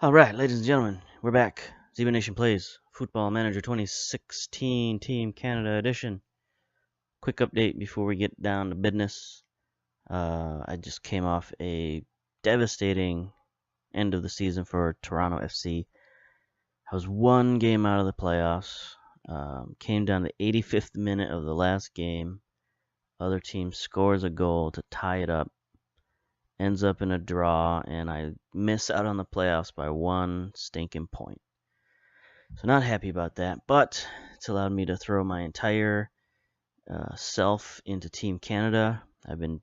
Alright, ladies and gentlemen, we're back. Zebra Nation Plays Football Manager 2016 Team Canada Edition. Quick update before we get down to business. I just came off a devastating end of the season for Toronto FC. I was one game out of the playoffs. Came down to the 85th minute of the last game. Other team scores a goal to tie it up. Ends up in a draw, and I miss out on the playoffs by one stinking point. So not happy about that, but it's allowed me to throw my entire self into Team Canada. I've been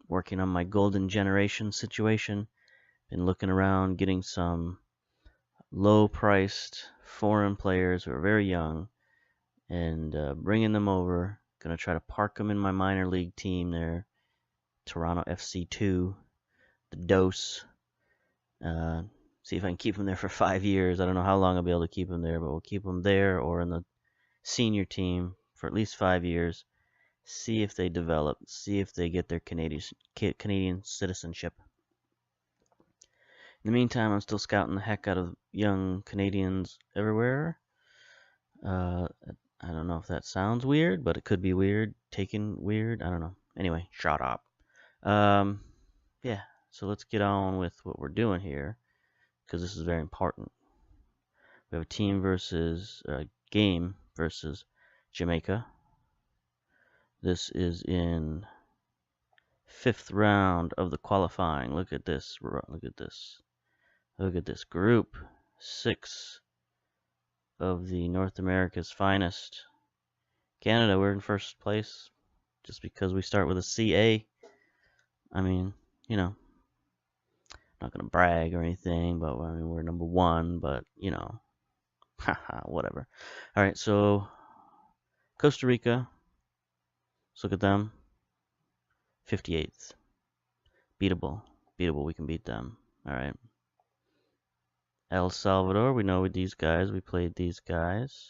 working on my golden generation situation. Been looking around, getting some low-priced foreign players who are very young, and bringing them over. Gonna try to park them in my minor league team there, Toronto FC2, the Dose. See if I can keep them there for 5 years. I don't know how long I'll be able to keep them there, but we'll keep them there or in the senior team for at least 5 years. See if they develop. See if they get their Canadian citizenship. In the meantime, I'm still scouting the heck out of young Canadians everywhere. I don't know if that sounds weird, but it could be weird. Taken weird. I don't know. Anyway, shut up. Yeah. So let's get on with what we're doing here, because this is very important. We have a game versus Jamaica. This is in 5th round of the qualifying. Look at this. Look at this. Look at this. Group 6 of the North America's finest. Canada, we're in first place just because we start with a CA. I mean, you know, not going to brag or anything, but I mean, we're number 1, but, you know, haha, whatever. All right, so Costa Rica, let's look at them. 58th. Beatable. Beatable, we can beat them. All right. El Salvador, we know with these guys, we played these guys.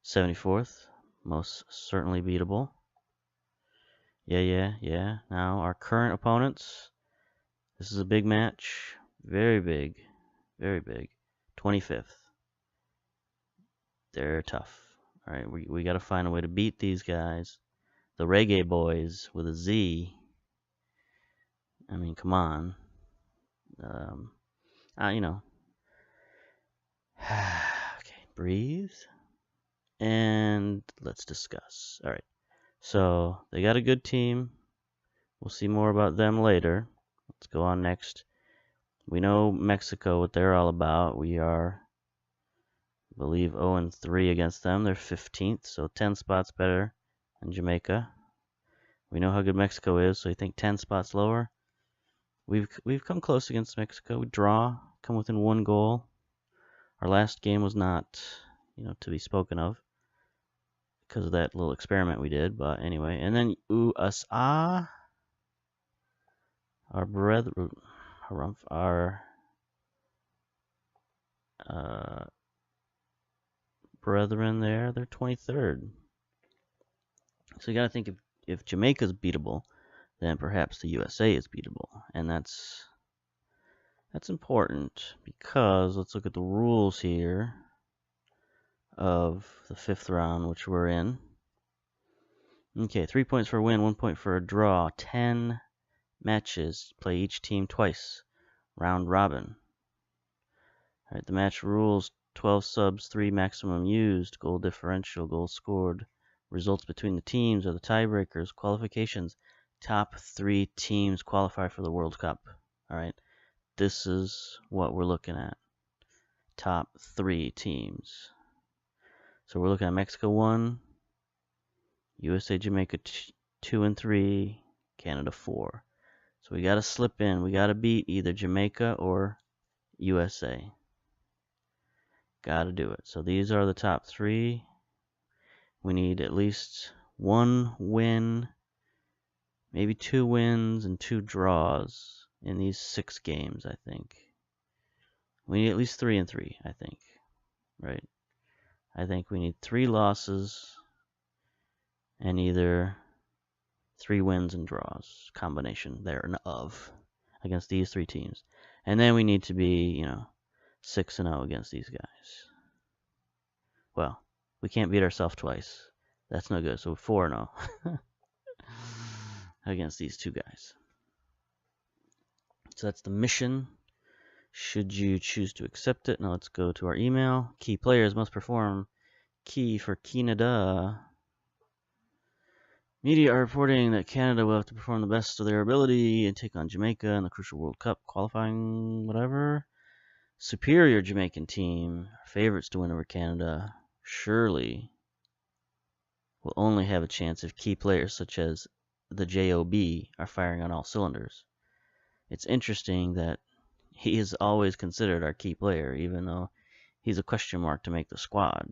74th, most certainly beatable. Yeah. Now, our current opponents, this is a big match. Very big. Very big. 25th. They're tough. All right, we got to find a way to beat these guys. The Reggae Boys with a Z. I mean, come on. You know. Okay, breathe. And let's discuss. All right. So they got a good team. We'll see more about them later. Let's go on next. We know Mexico, what they're all about. We are, I believe, 0-3 against them. They're 15th, so 10 spots better than Jamaica. We know how good Mexico is, so you think 10 spots lower. We've come close against Mexico. We draw, come within 1 goal. Our last game was not, to be spoken of because of that little experiment we did. But anyway, and then USA, our brethren, our brethren there, they're 23rd. So you got to think if Jamaica's beatable, then perhaps the USA is beatable, and that's important because let's look at the rules here of the 5th round, which we're in. Okay, 3 points for a win, 1 point for a draw, 10 matches, play each team twice, round robin. All right, the match rules: 12 subs, 3 maximum used, goal differential, goals scored, results between the teams are the tiebreakers, qualifications, top 3 teams qualify for the World Cup. All right, this is what we're looking at, top 3 teams. So we're looking at Mexico 1, USA, Jamaica 2 and 3, Canada 4. So we got to slip in. We got to beat either Jamaica or USA. Got to do it. So these are the top 3. We need at least 1 win, maybe 2 wins and 2 draws in these 6 games, I think. We need at least 3 and 3, I think. Right? I think we need 3 losses and either 3 wins and draws, combination there and of, against these 3 teams. And then we need to be, 6-0 against these guys. Well, we can't beat ourselves twice. That's no good. So 4-0 against these two guys. So that's the mission. Should you choose to accept it? Now let's go to our email. Key players must perform key for Canada. Media are reporting that Canada will have to perform the best of their ability and take on Jamaica in the crucial World Cup qualifying whatever. Superior Jamaican team, favorites to win over Canada, surely will only have a chance if key players such as the JOB are firing on all cylinders. It's interesting that he is always considered our key player, even though he's a question mark to make the squad.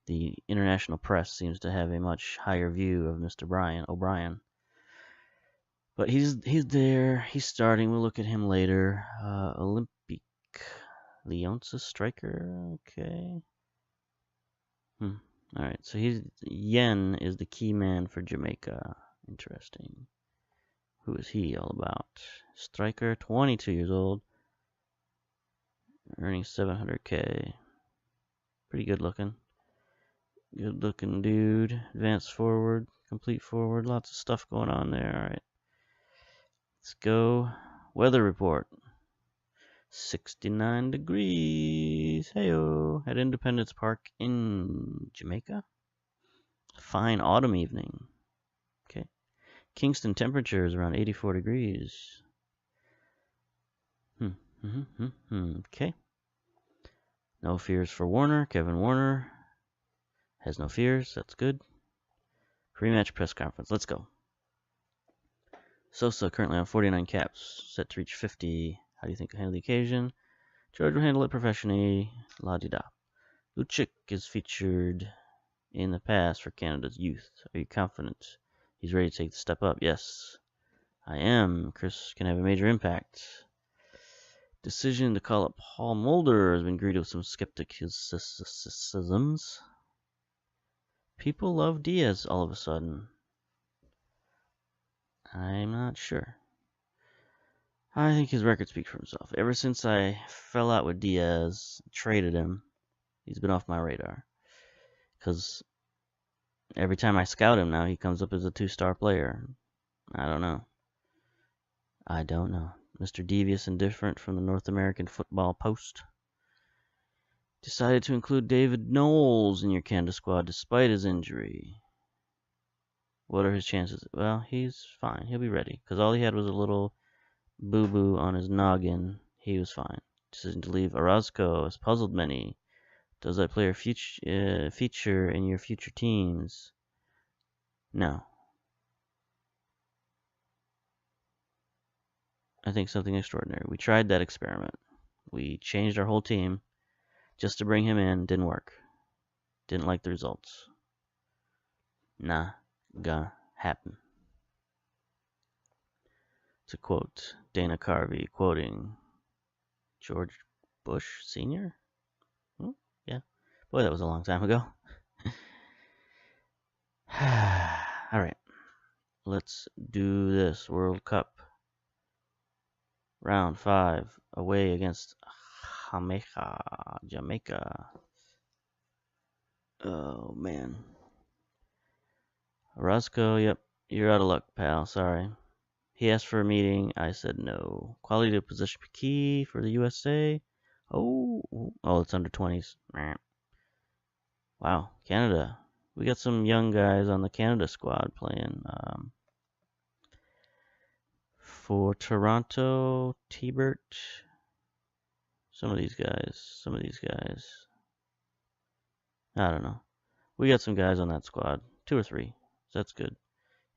The international press seems to have a much higher view of Mr. O'Brien. But he's there. He's starting. We'll look at him later. Olympique Lyon's striker. Okay. All right. So Yen is the key man for Jamaica. Interesting. Who is he all about? Striker, 22 years old, earning 700K. Pretty good looking. Good looking dude. Advanced forward, complete forward. Lots of stuff going on there. All right. Let's go. Weather report. 69 degrees. Heyo. At Independence Park in Jamaica. Fine autumn evening. Okay. Kingston temperature is around 84 degrees. Okay. No fears for Warner. Kevin Warner has no fears. That's good. Pre-match press conference. Let's go. Sosa currently on 49 caps, set to reach 50. How do you think he'll handle the occasion? George will handle it professionally. La-di-da. Lucic is featured in the past for Canada's youth. Are you confident he's ready to take the step up? Yes, I am. Chris can have a major impact. Decision to call up Paul Mulder has been greeted with some skepticisms. People love Diaz all of a sudden. I'm not sure. I think his record speaks for himself. Ever since I fell out with Diaz, traded him, he's been off my radar. Because every time I scout him now, he comes up as a 2-star player. I don't know. Mr. Devious Indifferent from the North American Football Post decided to include David Knowles in your Canada squad despite his injury. What are his chances? Well, he's fine. He'll be ready. Because all he had was a little boo-boo on his noggin. He was fine. Decision to leave Orozco has puzzled many. Does that player feature in your future teams? No. I think something extraordinary. We tried that experiment. We changed our whole team just to bring him in. Didn't work. Didn't like the results. Nah, gonna happen. To quote Dana Carvey, quoting George Bush Sr.? Yeah. Boy, that was a long time ago. All right. Let's do this. World Cup. Round 5. Away against Jamaica. Oh, man. Orozco, yep. You're out of luck, pal. Sorry. He asked for a meeting. I said no. Quality of position key for the USA. Oh, it's under 20s. Wow, Canada. We got some young guys on the Canada squad playing. For Toronto, T-Bert. Some of these guys. I don't know. We got some guys on that squad. 2 or 3. So that's good.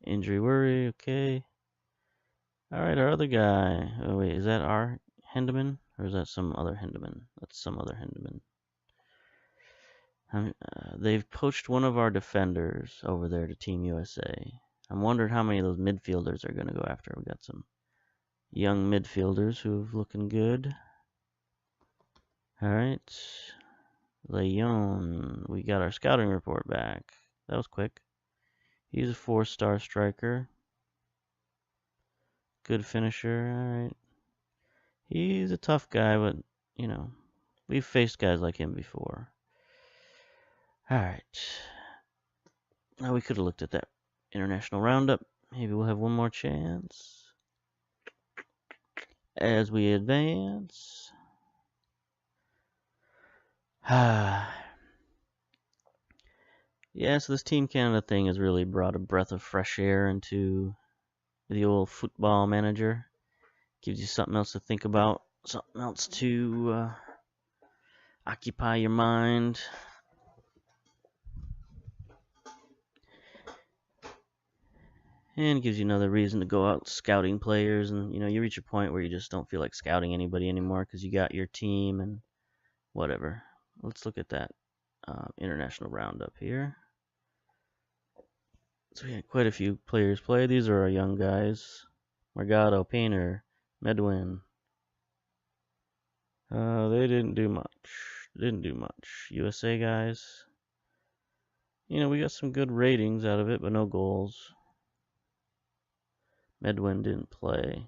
Injury worry, okay. Alright, our other guy. Oh, wait, is that our Hendeman? Or is that some other Hendeman? That's some other Hendeman. They've poached one of our defenders over there to Team USA. I'm wondering how many of those midfielders are going to go after. We got some young midfielders who've looking good. Alright. Leon. We got our scouting report back. That was quick. He's a 4-star striker. Good finisher. Alright. He's a tough guy, but, you know, we've faced guys like him before. Alright. Now we could have looked at that international roundup. Maybe we'll have one more chance as we advance. Yeah, so this Team Canada thing has really brought a breath of fresh air into the old football manager. Gives you something else to think about, something else to occupy your mind. And gives you another reason to go out scouting players. And, you know, you reach a point where you just don't feel like scouting anybody anymore because you got your team and whatever. Let's look at that international roundup here. So we had quite a few players play. These are our young guys. Margado, Painter, Medwin. They didn't do much. USA guys. You know, we got some good ratings out of it, but no goals. Medwin didn't play.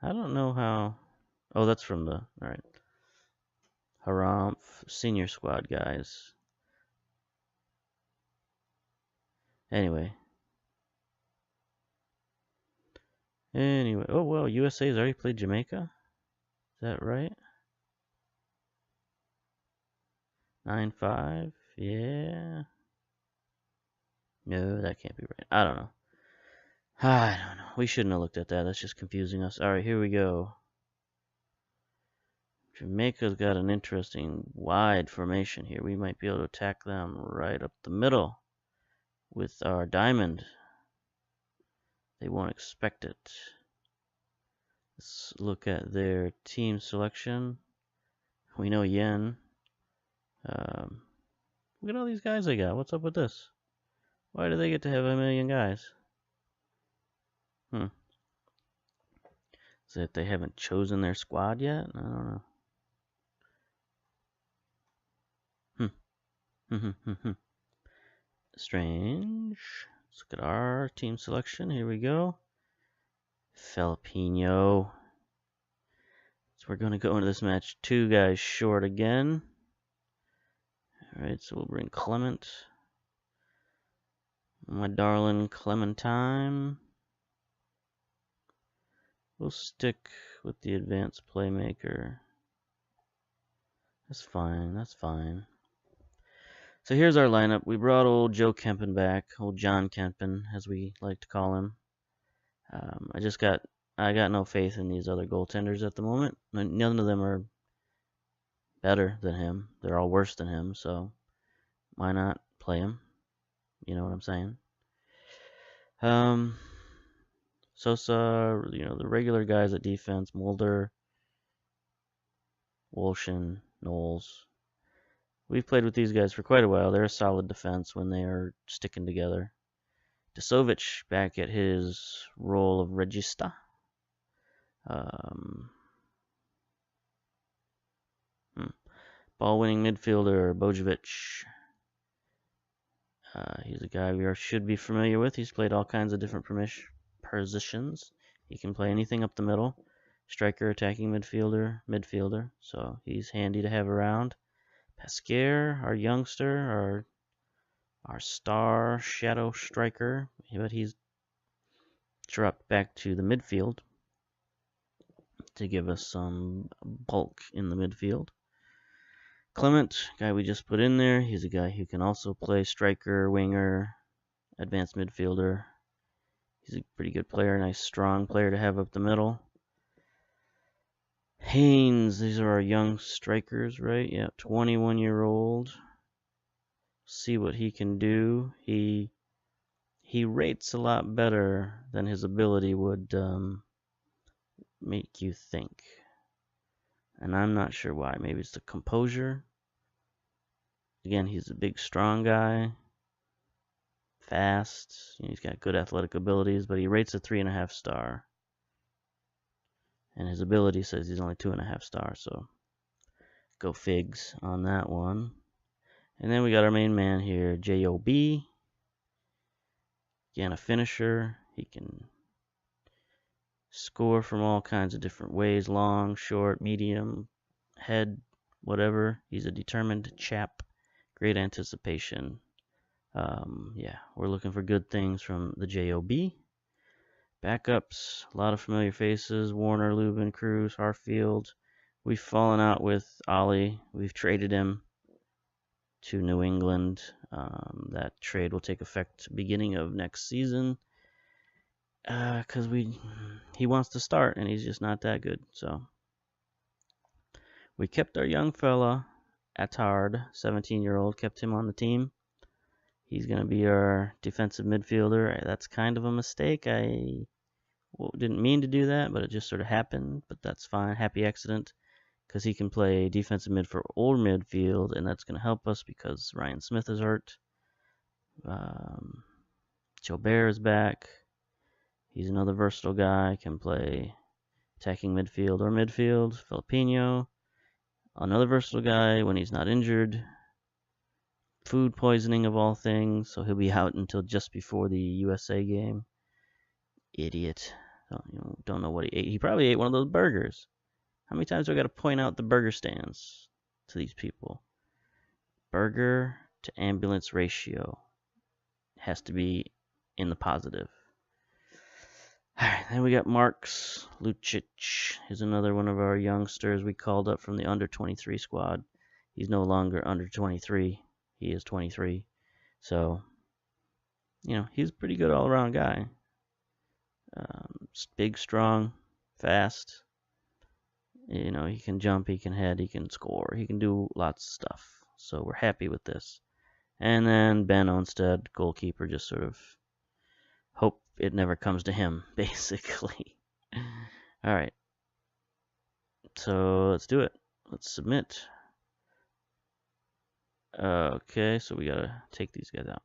I don't know how. Oh, that's from the. Alright. Haramf, senior squad guys. Anyway. Oh, well, USA's already played Jamaica? Is that right? 9-5? Yeah. No, that can't be right. I don't know. We shouldn't have looked at that. That's just confusing us. Alright, here we go. Jamaica's got an interesting wide formation here. We might be able to attack them right up the middle with our diamond. They won't expect it. Let's look at their team selection. We know Yen. Look at all these guys they got. What's up with this? Why do they get to have a million guys? Is it they haven't chosen their squad yet? I don't know. Strange. Let's look at our team selection. Here we go. Filipino. So we're going to go into this match 2 guys short again. Alright, so we'll bring Clement. My darling Clementine. We'll stick with the advanced playmaker. That's fine, that's fine. So here's our lineup. We brought old Joe Kempen back, old John Kempen, as we like to call him. I got no faith in these other goaltenders at the moment. None of them are better than him. They're all worse than him, so why not play him? You know what I'm saying? Sosa, you know, the regular guys at defense, Mulder, Wolshin, Knowles. We've played with these guys for quite a while. They're a solid defense when they are sticking together. Dasovich back at his role of regista. Ball-winning midfielder, Bojovic. He's a guy we should be familiar with. He's played all kinds of different positions. He can play anything up the middle. Striker, attacking midfielder. So he's handy to have around. Pasquier, our youngster, our star shadow striker. But he's dropped back to the midfield to give us some bulk in the midfield. Clement, guy we just put in there. He's a guy who can also play striker, winger, advanced midfielder. He's a pretty good player, nice strong player to have up the middle. Haynes, these are our young strikers, right? Yeah, 21-year-old. See what he can do. He rates a lot better than his ability would make you think. And I'm not sure why. Maybe it's the composure. Again, he's a big, strong guy. Fast. You know, he's got good athletic abilities, but he rates a 3.5 star. And his ability says he's only 2.5 stars, so go figs on that one. And then we got our main man here, J.O.B. Again, a finisher. He can Score from all kinds of different ways, long, short, medium, head, whatever. He's a determined chap. Great anticipation. Yeah, we're looking for good things from the JOB. Backups, a lot of familiar faces. Warner, Lubin, Cruz, Harfield. We've fallen out with Ollie. We've traded him to New England. That trade will take effect beginning of next season. Because he wants to start, and he's just not that good. So we kept our young fella, Attard, 17-year-old, kept him on the team. He's going to be our defensive midfielder. That's kind of a mistake. I didn't mean to do that, but it just sort of happened. But that's fine. Happy accident, because he can play defensive mid for or midfield, and that's going to help us because Ryan Smith is hurt. Gilbert is back. He's another versatile guy, can play attacking midfield or midfield. Filipino, another versatile guy when he's not injured. Food poisoning of all things, so he'll be out until just before the USA game. Idiot. Don't know what he ate. He probably ate one of those burgers. How many times do I got to point out the burger stands to these people? Burger to ambulance ratio has to be in the positive. Alright, then we got Marks Lucic. He's another one of our youngsters we called up from the under 23 squad. He's no longer under 23. He is 23. So, he's a pretty good all-around guy. Big, strong, fast. He can jump, he can head, he can score. He can do lots of stuff. So we're happy with this. And then Ben Onstead, goalkeeper, just sort of hope it never comes to him, basically. All right. So let's do it. Let's submit. Okay, so we gotta take these guys out.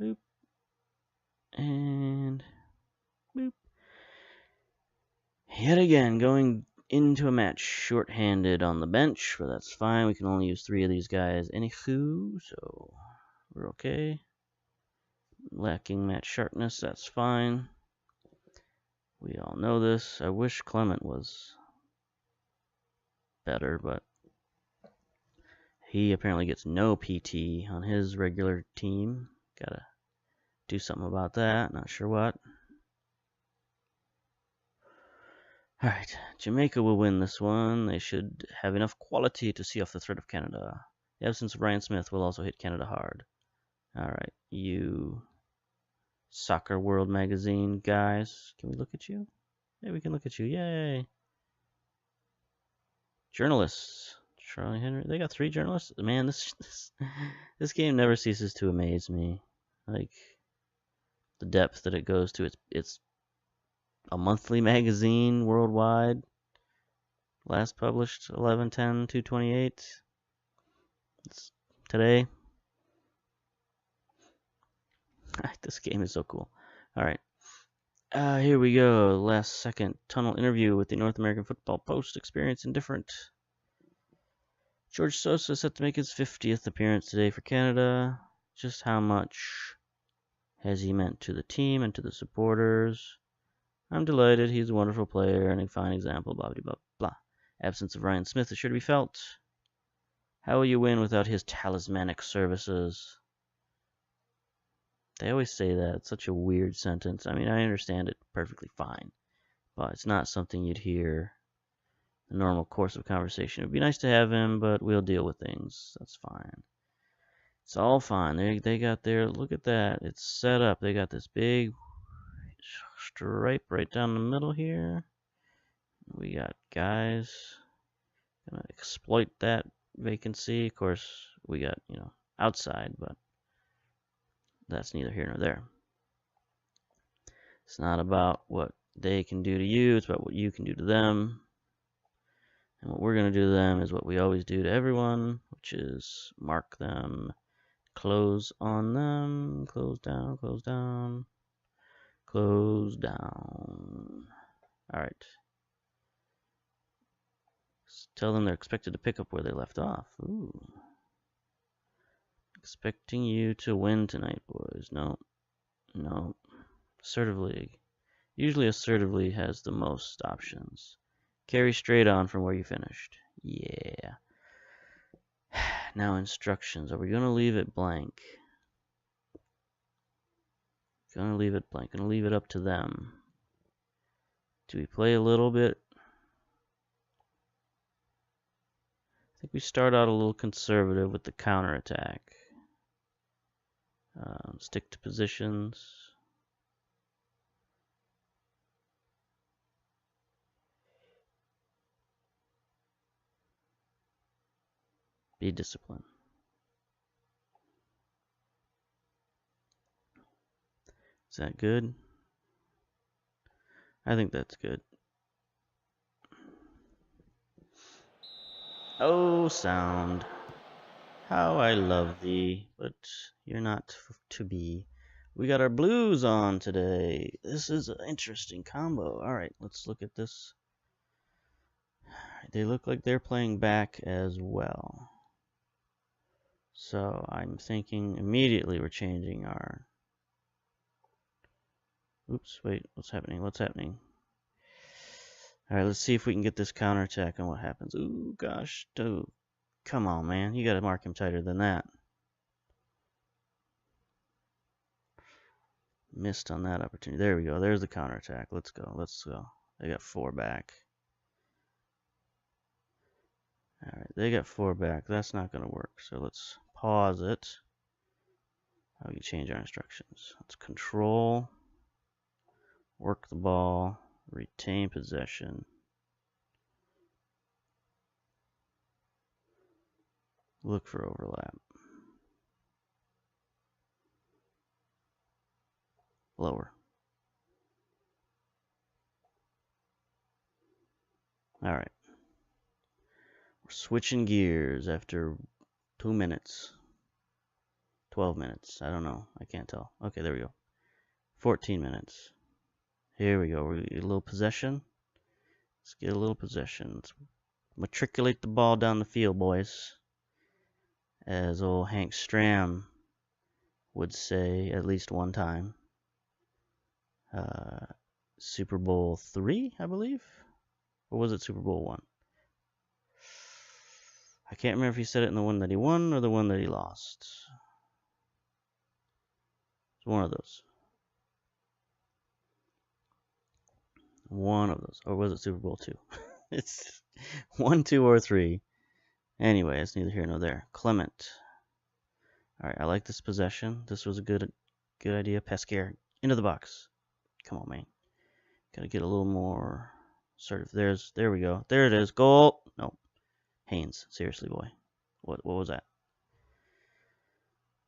Boop. And boop. Yet again, going into a match short-handed on the bench, but that's fine. We can only use 3 of these guys anywho, so we're okay. Lacking match sharpness, that's fine. We all know this. I wish Clement was better, but he apparently gets no PT on his regular team. Gotta do something about that. Not sure what. Alright, Jamaica will win this one. They should have enough quality to see off the threat of Canada. The absence of Ryan Smith will also hit Canada hard. Alright, you Soccer World Magazine guys. Can we look at you? Yeah, we can look at you. Yay! Journalists. Charlie Henry. They got 3 journalists? Man, this game never ceases to amaze me. Like, the depth that it goes to. It's a monthly magazine worldwide. Last published 11/10/228. It's today. This game is so cool. Alright. Here we go. Last second tunnel interview with the North American Football Post. Experience indifferent. George Sosa set to make his 50th appearance today for Canada. Just how much has he meant to the team and to the supporters? I'm delighted. He's a wonderful player and a fine example. Blah, blah, blah, blah. Absence of Ryan Smith is sure to be felt. How will you win without his talismanic services? They always say that. It's such a weird sentence. I mean, I understand it perfectly fine, but it's not something you'd hear in the normal course of conversation. It'd be nice to have him, but we'll deal with things. That's fine. It's all fine. They got their, look at that. It's set up. They got this big stripe right down the middle here. We got guys gonna exploit that vacancy. Of course, we got, outside, but that's neither here nor there. It's not about what they can do to you, it's about what you can do to them. And what we're going to do to them is what we always do to everyone, which is mark them, close on them, close down, close down, close down. Alright. Tell them they're expected to pick up where they left off. Ooh. Expecting you to win tonight, boys. No. Assertive league. Usually assertively has the most options. Carry straight on from where you finished. Yeah. Now instructions. Are we going to leave it blank? Going to leave it blank. Going to leave it up to them. Do we play a little bit? I think we start out a little conservative with the counterattack. Stick to positions. Be disciplined. Is that good? I think that's good. Oh, sound. How I love thee, but you're not to be. We got our blues on today. This is an interesting combo. All right, let's look at this. They look like they're playing back as well. So I'm thinking immediately we're changing our... Oops, wait, what's happening? What's happening? All right, let's see if we can get this counterattack and what happens. Ooh, gosh, dude. Come on, man. You got to mark him tighter than that. Missed on that opportunity. There we go. There's the counterattack. Let's go. Let's go. They got 4 back. All right, they got 4 back. That's not going to work. So let's pause it. How do we change our instructions? Let's control, work the ball, retain possession. Look for overlap. Lower. All right. We're switching gears after 2 minutes. 12 minutes. I don't know. I can't tell. Okay, there we go. 14 minutes. Here we go. We get a little possession. Let's get a little possession. Let's matriculate the ball down the field, boys. As old Hank Stram would say at least one time. Super Bowl 3, I believe? Or was it Super Bowl 1? I can't remember if he said it in the one that he won or the one that he lost. It's one of those. One of those. Or was it Super Bowl 2? It's 1, 2, or 3. Anyway, it's neither here nor there. Clement. Alright, I like this possession. This was a good idea. Pesquer, into the box. Come on, man. Gotta get a little more assertive. There we go. There it is. Goal. Nope. Haynes. Seriously, boy. What was that?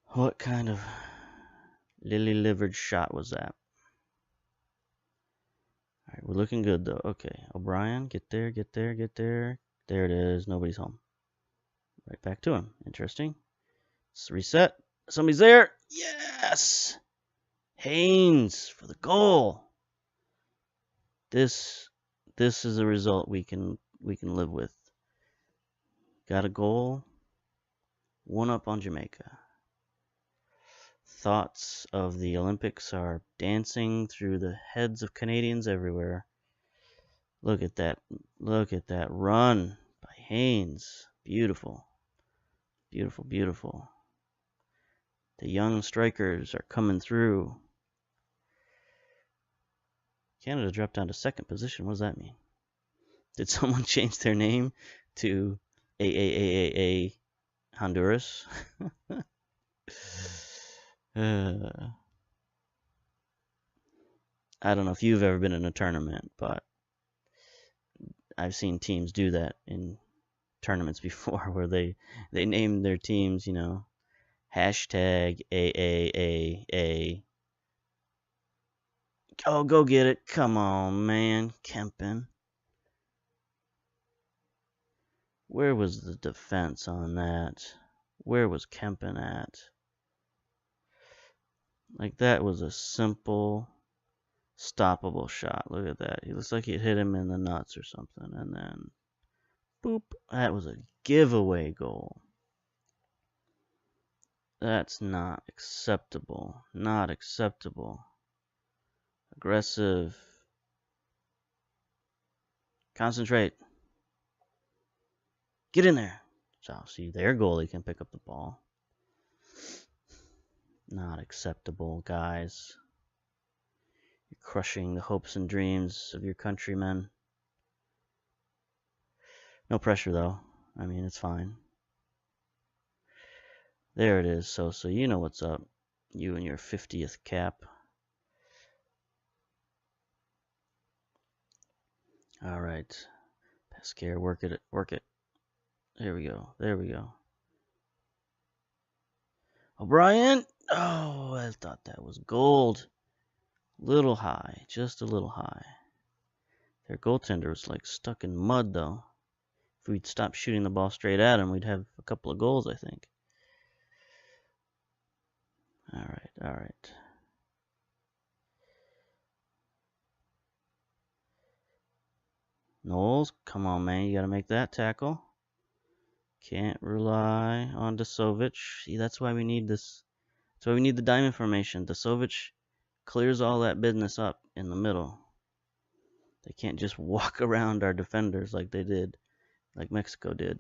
What kind of lily-livered shot was that? Alright, we're looking good, though. Okay. O'Brien, get there, get there, get there. There it is. Nobody's home. Right back to him. Interesting. Let's reset. Somebody's there. Yes! Haynes for the goal. This is a result we can live with. Got a goal. 1 up on Jamaica. Thoughts of the Olympics are dancing through the heads of Canadians everywhere. Look at that. Look at that run by Haynes. Beautiful. Beautiful, beautiful. The young strikers are coming through. Canada dropped down to 2nd position. What does that mean? Did someone change their name to AAAAA Honduras? I don't know if you've ever been in a tournament, but I've seen teams do that in tournaments before where they name their teams, you know, hashtag AAAA. Oh, go get it. Come on, man. Kempin. Where was the defense on that? Where was Kempin at? Like, that was a simple, stoppable shot. Look at that. He looks like he hit him in the nuts or something. And then, boop. That was a giveaway goal. That's not acceptable. Not acceptable. Aggressive. Concentrate. Get in there. So, see, their goalie can pick up the ball. Not acceptable, guys. You're crushing the hopes and dreams of your countrymen. No pressure, though. I mean, it's fine. There it is, so you know what's up. You and your 50th cap. All right. Pascal, work it. There we go. O'Brien. Oh, I thought that was gold. Little high, just a little high. Their goaltender was like stuck in mud, though. If we'd stop shooting the ball straight at him, we'd have a couple of goals, I think. All right. Knowles, come on, man. You got to make that tackle. Can't rely on Dasovic. See, that's why we need this. That's why we need the diamond formation. Dasovic clears all that business up in the middle. They can't just walk around our defenders like they did, like Mexico did.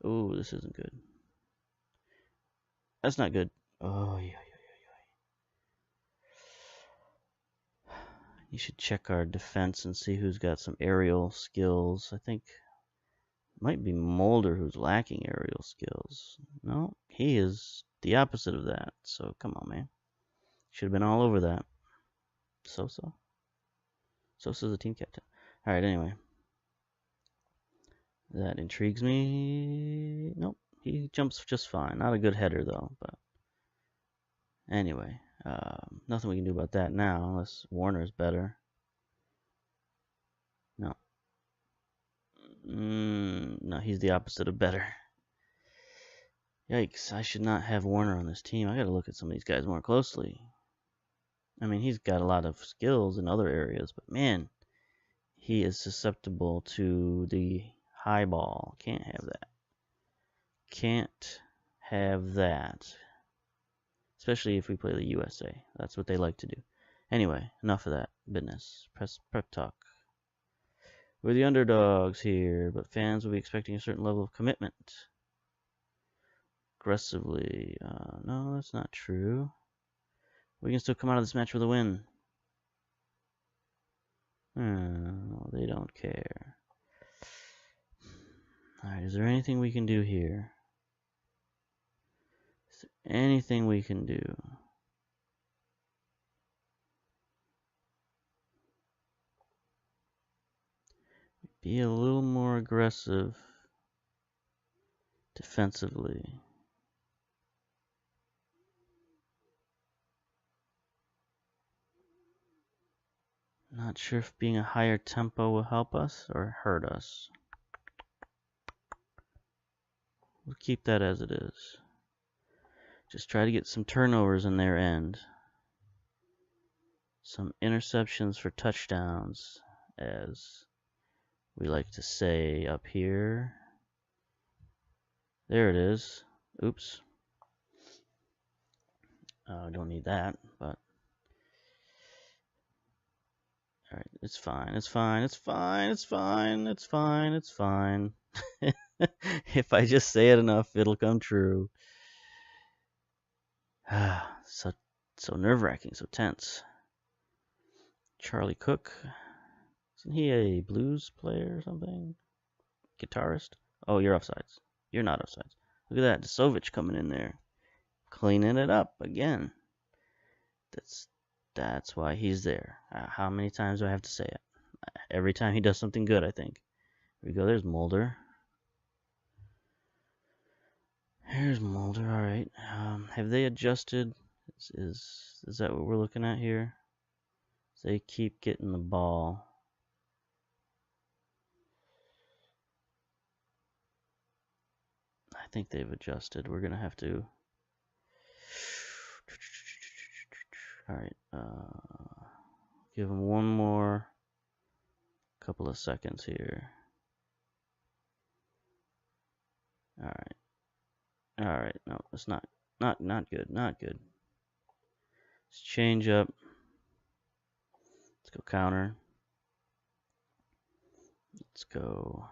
Oh, this isn't good. That's not good. Oh, yeah. You should check our defense and see who's got some aerial skills. I think it might be Mulder who's lacking aerial skills. No, he is the opposite of that. So come on, man. Should have been all over that. Sosa's the team captain. All right, anyway. That intrigues me. Nope, he jumps just fine. Not a good header, though. But anyway, nothing we can do about that now unless Warner's better. No. No, he's the opposite of better. Yikes, I should not have Warner on this team. I gotta look at some of these guys more closely. I mean, he's got a lot of skills in other areas, but man, he is susceptible to the high ball. Can't have that. Can't have that. Especially if we play the USA. That's what they like to do. Anyway, enough of that business. Prep talk. We're the underdogs here, but fans will be expecting a certain level of commitment. Aggressively. No, that's not true. We can still come out of this match with a win. They don't care. Alright, is there anything we can do here? Is there anything we can do? Be a little more aggressive defensively. Not sure if being a higher tempo will help us or hurt us. We'll keep that as it is. Just try to get some turnovers in their end. Some interceptions for touchdowns, as we like to say up here. There it is. Oops. Don't need that, but alright, it's fine. If I just say it enough, it'll come true. So nerve-wracking, so tense. Charlie Cook. Isn't he a blues player or something? Guitarist? Oh, you're offsides. You're not offsides. Look at that, Dasovic coming in there. Cleaning it up again. That's why he's there. How many times do I have to say it? Every time he does something good, I think. Here we go, there's Mulder. Here's Mulder, alright. Have they adjusted? Is that what we're looking at here? They keep getting the ball. I think they've adjusted. We're gonna have to. Alright, give them one more couple of seconds here. Alright, no, it's not good. Let's change up. Let's go counter. Let's go.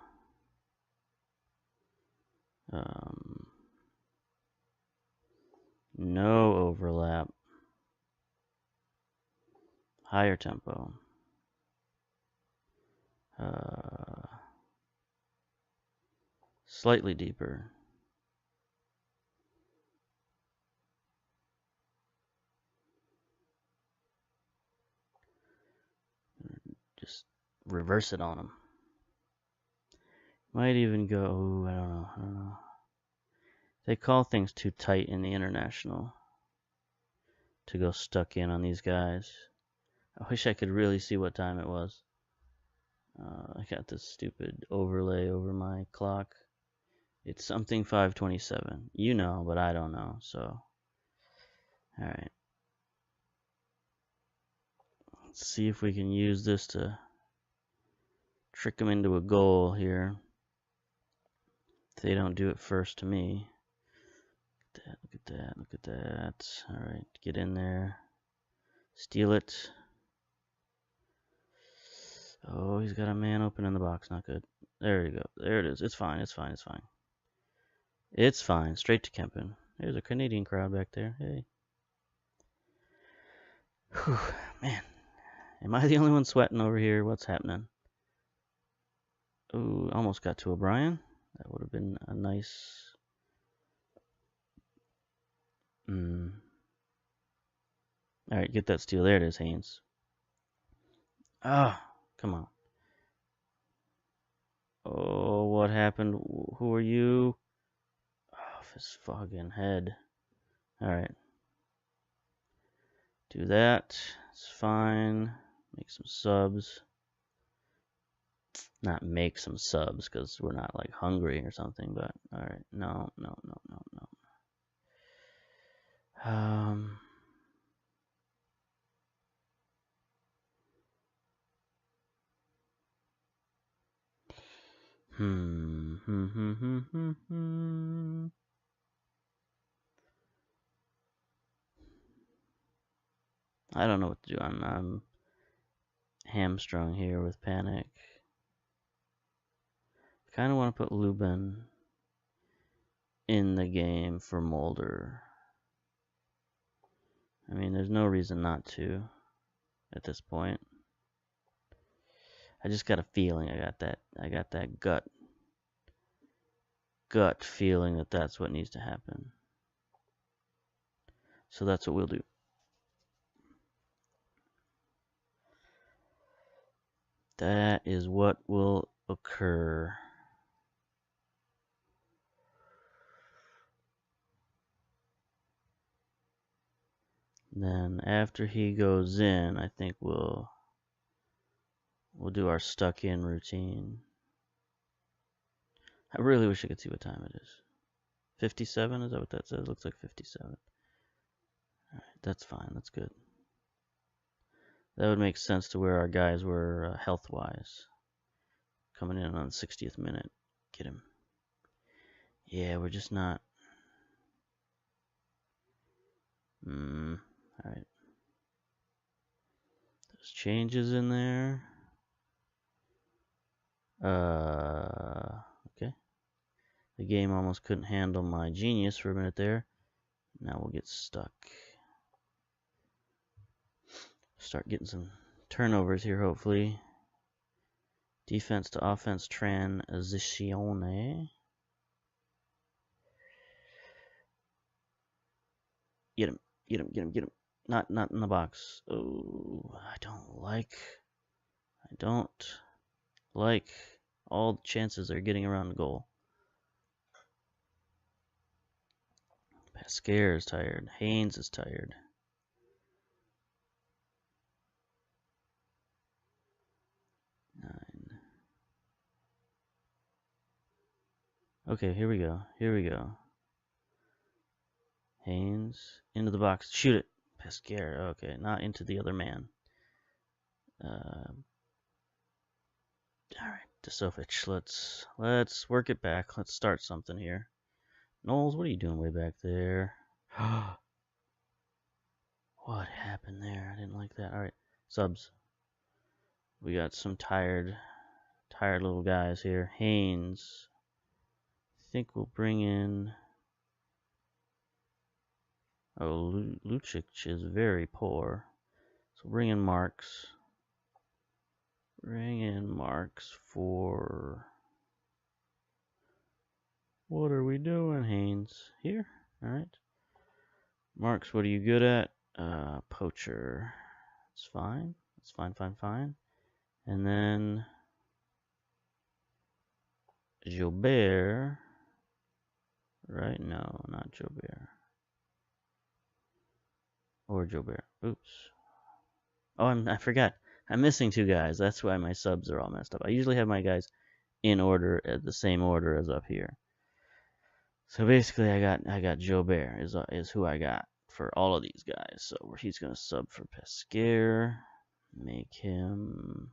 No overlap. Higher tempo. Slightly deeper. Just reverse it on them. Might even go, ooh, I don't know. They call things too tight in the international to go stuck in on these guys. I wish I could really see what time it was. I got this stupid overlay over my clock. It's something 5:27. You know, but I don't know, so. Alright. Let's see if we can use this to trick them into a goal here. If they don't do it first to me. Look at that, look at that. Alright, get in there. Steal it. Oh, he's got a man open in the box. Not good. There you go. There it is. It's fine. It's fine. It's fine. It's fine. Straight to Kempin. There's a Canadian crowd back there. Hey. Whew, man. Am I the only one sweating over here? What's happening? Ooh, almost got to O'Brien. That would have been a nice... Alright, get that steal. There it is, Haynes. Ah, come on. Oh, what happened? Who are you? Off his fucking head. Alright. Do that. It's fine. Make some subs. Not make some subs, because we're not, like, hungry or something, but... Alright. No. I don't know what to do. I'm hamstrung here with panic. I kind of want to put Lubin in the game for Mulder. I mean, there's no reason not to at this point. I just got a feeling. I got that gut feeling that that's what needs to happen. So that's what we'll do. That is what will occur. Then after he goes in, I think we'll do our stuck in routine. I really wish I could see what time it is. 57, is that what that says? Looks like 57. Alright, that's fine, that's good. That would make sense to where our guys were health-wise. Coming in on the 60th minute. Get him. Yeah, we're just not... Alright. There's changes in there. Okay. The game almost couldn't handle my genius for a minute there. Now we'll get stuck. Start getting some turnovers here, hopefully. Defense to offense transizione. Get him. Not in the box. Oh, I don't like all the chances they're getting around the goal. Pascal is tired. Haynes is tired. Okay, here we go. Haynes, into the box. Shoot it. Pascal. Okay, not into the other man. Alright, Desovich. Let's work it back. Let's start something here. Knowles, what are you doing way back there? What happened there? I didn't like that. Alright, subs. We got some tired tired little guys here. Haynes. I think we'll bring in... Oh, Lucic is very poor. So bring in Marks. Bring in Marks for... What are we doing, Haynes? Here? Alright. Marks, what are you good at? Poacher. It's fine. It's fine. And then... Gilbert. Right? No, not Gilbert. Or Gilbert. Oops. Oh, I forgot. I'm missing 2 guys. That's why my subs are all messed up. I usually have my guys in order, at the same order as up here. So basically, I got Gilbert is who I got for all of these guys. So he's gonna sub for Pesquer. Make him...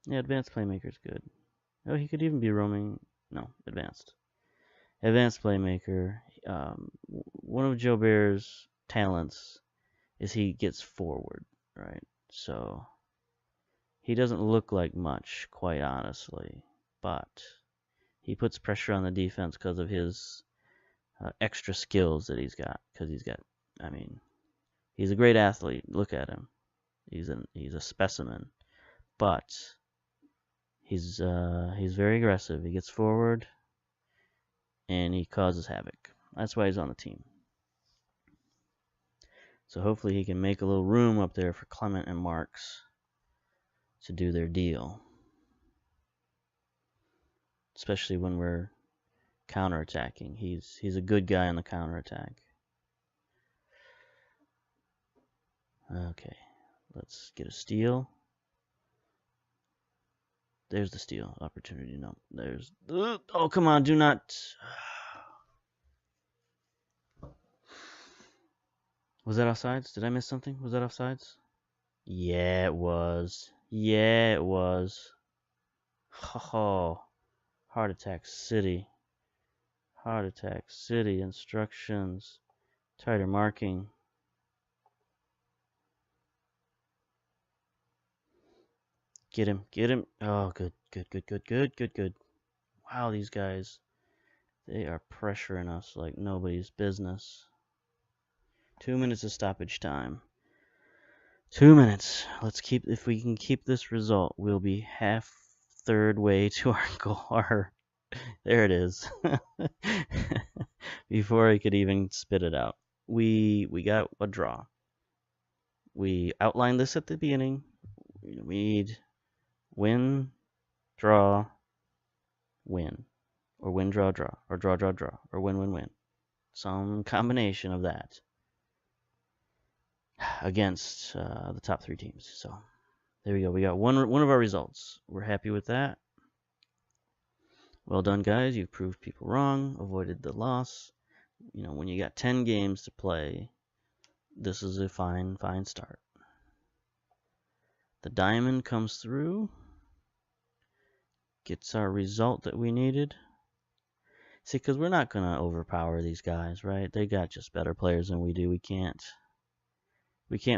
Yeah, advanced playmaker's good. Oh, he could even be roaming... No, advanced. Advanced playmaker. One of Gilbert's talents is he gets forward, right? So he doesn't look like much, quite honestly, but he puts pressure on the defense because of his extra skills that he's got. Because I mean, he's a great athlete. Look at him. He's a specimen, but he's very aggressive. He gets forward, and he causes havoc. That's why he's on the team. So hopefully he can make a little room up there for Clement and Marks to do their deal. Especially when we're counterattacking. He's a good guy on the counterattack. Okay, let's get a steal. There's the steal opportunity. No, there's... Oh, come on, do not... Was that offsides? Did I miss something? Was that offsides? Yeah, it was. Yeah, it was. Oh, Heart Attack City. Heart Attack City instructions. Tighter marking. Get him, get him. Oh, good. Wow, these guys, they are pressuring us like nobody's business. 2 minutes of stoppage time. 2 minutes. If we can keep this result, we'll be third way to our goal. There it is. Before I could even spit it out. We got a draw. We outlined this at the beginning. We need win, draw, win. Or win, draw, draw. Or draw, or win. Some combination of that against the top 3 teams. So there we go. We got one of our results. We're happy with that. Well done, guys. You've proved people wrong, avoided the loss. You know, when you got 10 games to play, this is a fine start. The diamond comes through. Gets our result that we needed. See, because we're not going to overpower these guys, right? They got just better players than we do. We can't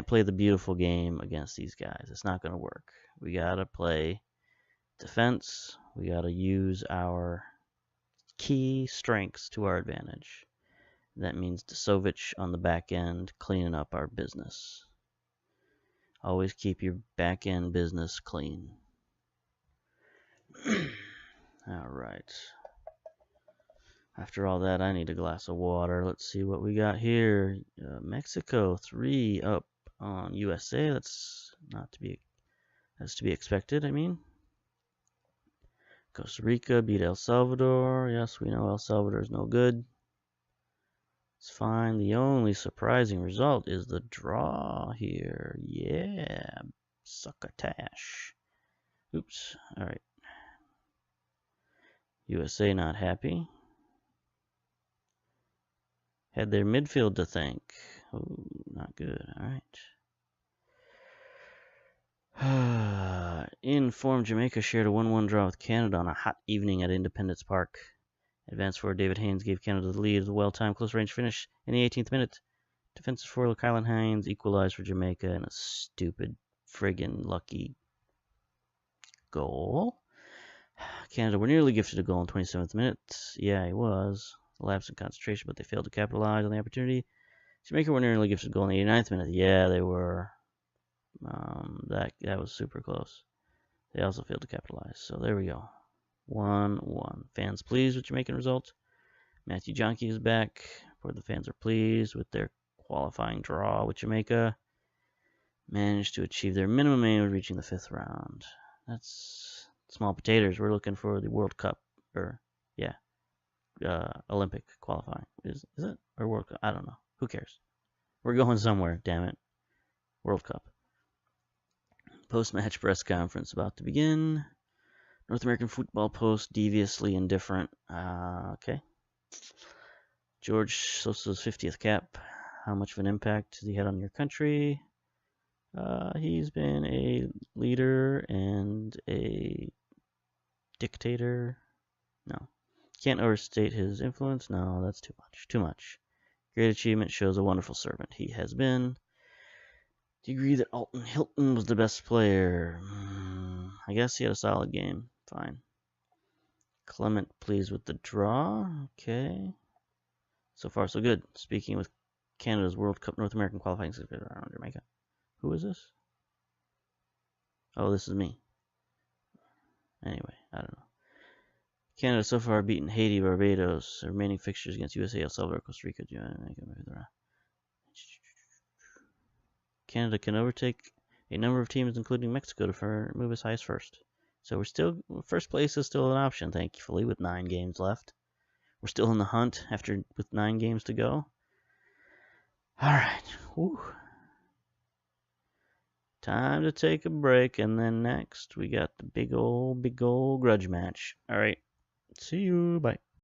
play the beautiful game against these guys. It's not going to work. We got to play defense. We got to use our key strengths to our advantage. That means Desovic on the back end, cleaning up our business. Always keep your back end business clean. All right. After all that, I need a glass of water. Let's see what we got here. Mexico 3 up on USA. That's to be expected. I mean, Costa Rica beat El Salvador. Yes, we know El Salvador is no good. It's fine. The only surprising result is the draw here. Yeah, succotash. Oops. All right. USA not happy. Had their midfield to thank. Oh, not good. All right. In form, Jamaica shared a 1-1 draw with Canada on a hot evening at Independence Park. Advanced forward David Haynes gave Canada the lead with a well-timed close-range finish in the 18th minute. Defensive forward Kylan Haynes equalized for Jamaica in a stupid, friggin' lucky goal. Canada were nearly gifted a goal in 27th minute. Yeah, he was. Lapse in concentration, but they failed to capitalize on the opportunity. Jamaica were nearly gifted a goal in the 89th minute. Yeah, they were. That was super close. They also failed to capitalize. So there we go. 1-1. Fans pleased with Jamaican result. Matthew Jonke is back. For the fans are pleased with their qualifying draw with Jamaica. Managed to achieve their minimum aim of reaching the 5th round. That's small potatoes. We're looking for the World Cup, or yeah, Olympic qualifying. Is it, or World Cup? I don't know. Who cares? We're going somewhere. Damn it. World Cup. Post-match press conference about to begin. North American Football Post, deviously indifferent. Okay. George Sosa's 50th cap. How much of an impact has he had on your country? He's been a leader and a dictator. No. Can't overstate his influence. No, that's too much. Too much. Great achievement, shows a wonderful servant he has been. Do you agree that Alton Hilton was the best player? I guess he had a solid game. Fine. Clement pleased with the draw. Okay. So far, so good. Speaking with Canada's World Cup North American qualifying around Jamaica. Who is this? Oh, this is me. Anyway, I don't know. Canada so far beaten Haiti, Barbados. The remaining fixtures against USA, El Salvador, Costa Rica, Jamaica. Canada can overtake a number of teams, including Mexico, to move as high as first. So first place is still an option, thankfully, with 9 games left. We're still in the hunt with 9 games to go. All right. Whew. Time to take a break, and then next we got the big old grudge match. All right. See you. Bye.